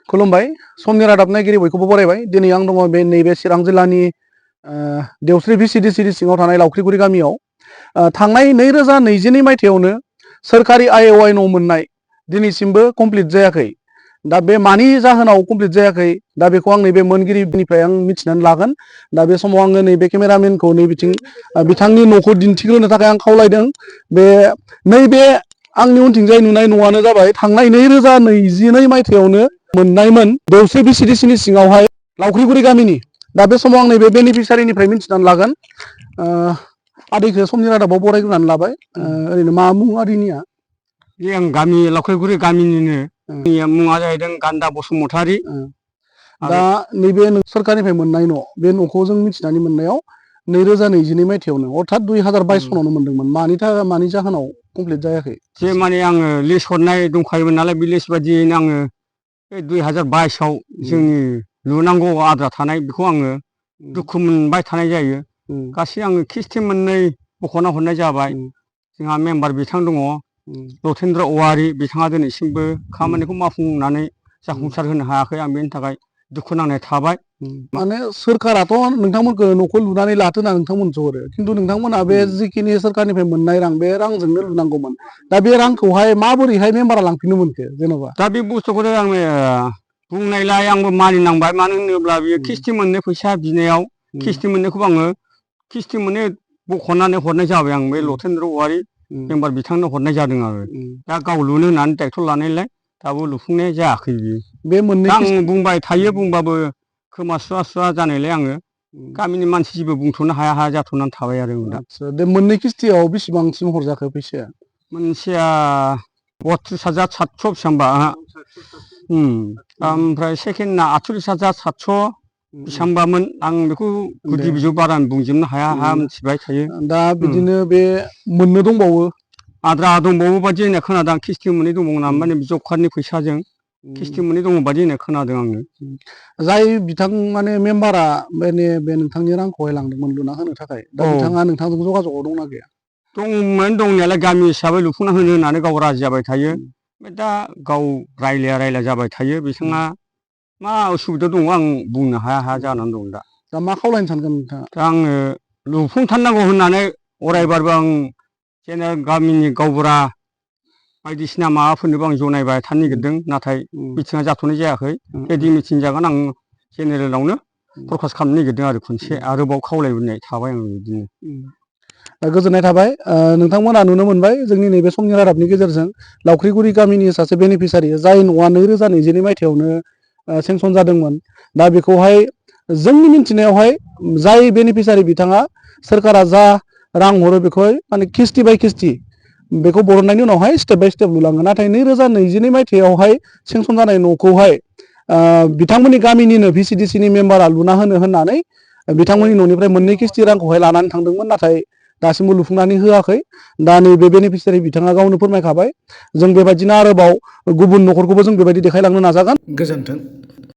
खुलुमबाय समनि रादाब नायगिरि बयखौबो बरायबाय। दिनै आं दङ बे नैबे चिरां जिल्लानि देवस्रि भिसिडिसिनि सिङाव थानाय लावख्रिगुरि गामियाव थांनाय 2022 मायथाइयावनो सोरखारि आइअआइ न' मोननाय दिनैसिमबो कमप्लिट जायाखै। दा बे मानि जाहोनाव कमप्लिट जायाखै दा बेखौ आं नैबे मोनगिरिनिफ्राय आं मिथिनानै लागोन। दा बे समाव आङो नैबे केमेरामेनखौ नैबिथिं बिथांनि न'खौ दिन्थिग्रोनो थाखाय आं खावलायदों। बे नैबे आंनि उनथिंजाय नुनाय न'आनो जाबाय थांनाय 2022 मायथाइयावनो मोननायमोन देवस्रि भिसिडिसिनि सिङावहाय लावख्रिगुरि गामिनि। दा बे समाव आं नैबे बेनिफिसारिनिफ्राय मिथिनानै लागोन। आदैखौ समनि रादाबाव बरायग्रोनानै लाबाय। ओरैनो मा मुं आदैनिया? बे आं गामि लावख्रिगुरि गामिनिनो मुङा जाहैदों गान्दा बसुमतारी। दा नैबे सोरखारनिफ्राय मोननाय न' बे न'खौ जों मिथिनानै मोननायाव 2022 मायथाइयावनो अर्थात 2022 सनावनो मोनदोंमोन। मानि जाहोनाव कमप्लिट जायाखै? जे माने आङो लिस्ट हरनाय दंखायोमोन नालाय, बे लिस्ट बायदियैनो आङो बे 2022आव जोंनि लुनांगौ आद्रा थानाय बेखौ आङो दुखु मोनबाय थानाय जायो। गासै आङो किस्ति मोननै बख'ना हरनाय जाबाय। जोंहा मेम्बार बिथां दङ लथेन्द्र औवारि, बिथाङा दिनैसिमबो खामानिखौ मावफुंनानै जाफुंसार होनो हायाखै। आं बेनि थाखाय दुखु नांनाय थाबाय। माने सोरखाराथ' नोंथांमोनखौ न'खौ लुनानै लाथो होनना नोंथांमोनखौ हरो, खिन्थु नोंथांमोना बे जिखिनि सोरखारनिफ्राय मोननाय रां बे रांजोंनो लुनांगौमोन। दा बे रांखौहाय माबोरैहाय मेम्बारा लांफिननो मोनखो जेन'बा? दा बे बुस्थुखौथ' आङो बुंनायलाय आंबो मानिनांबाय। मानो होनोब्ला बियो किस्ति मोननै फैसा बिनायाव किस्ति मोननैखौबो आङो किस्ति मोननै बख'नानै हरनाय जाबाय। आं बे लथेन्द्र औवारि मेम्बार बिथांनो हरनाय जादों आरो। दा गाव लुनो होननानै दायथ' लानायलाय दाबो लुफुंनाय जायाखै बियो। बे मोननै दा आं बुंबाय थायो, बुंबाबो खोमा सुवा सुवा जानायलाय आङो गामिनि मानसि जेबो बुंथ'नो हाया हाया जाथ'नानै थाबाय आरो दा। बे मोननै किस्तियाव बेसेबांसिम हरजाखो फैसाया? मोनसेया 32,700 बेसेबांबा, ओमफ्राय सेकेन्डना 48,700 बेसेबांबामोन। आं बेखौ गुदि बिजौ बारा बुंजोबनो हाया हाया मिथिबाय थायो। दा बिदिनो बे मोननो दंबावो, आद्रा दंबावो बादि होननाय खोनादों आं। किस्ति मोननै दंबावो नामा, माने जब कार्डनि फैसाजों किस्ति मोननै दङ बादि होननाय खोनादों आङो। जाय बिथां माने मेम्बारा माने बे नोंथांनि रांखौहाय लांदोंमोन लुना होनो थाखाय, दा बिथाङा नोंथांजों जगाजगआव दंना गैया? दंमोन दंनायालाय, गामि हिसाबै लुफुंना होनो होननानै गाव राजि जाबाय थायो। ओमफ्राय दा गाव रायलाया जाबाय थायो। बिथाङा मा उसुबिदा दङ आं बुंनो हाया हाया जानानै दं दा। दा मा खावलायनो सानगोन नोंथाङा? दा आङो लुफुंथारनांगौ होननानै अरायबारबो आं जेनेबा गामिनि गावबुरा बायदिसिना माबाफोरनोबो आं जनायबाय थानो नागिरदों। नाथाय मिथिङा जाथ'नाय जायाखै। रेडि मिथिं जागोन आं जेनेरेलावनो प्रकास खालामनो नागिरदों आरो खनसे आरोबाव खावलायबोनाय थाबाय आं बिदिनो। गोजोननाय थाबाय। नोंथांमोना नुनो मोनबाय जोंनि नैबे समनि रादाबनि गेजेरजों लावख्रिगुरि गामिनि सासे बेनिफिसारि, जाय न'आ 2022 मायथाइयावनो सेंसन जादोंमोन। दा बेखौहाय जोंनि मिन्थिनायावहाय जाय बेनिफिसारि बिथाङा सोरखारा जा रां हरो बेखौहाय माने किस्ति बाय किस्ति बेखौ बरननायनि उनावहाय स्टेप बाय स्टेप लुलाङो। नाथाय 2022 मायथाइयावहाय सेंसन जानाय न'खौहाय बिथांमोननि गामिनिनो भिसिडिसिनि मेम्बारा लुना होनो होननानै बिथांमोननि न'निफ्राय मोननै किस्ति रांखौहाय लानानै थांदोंमोन। नाथाय दासिमबो लुफुंनानै होआखै। दा नैबे बेनिफिसियारि बिथाङा गावनो फोरमायखाबाय। जों बेबायदिनो आरोबाव गुबुन न'खरखौबो जों बेबायदि देखायलांनो नाजागोन। गोजोन्थों।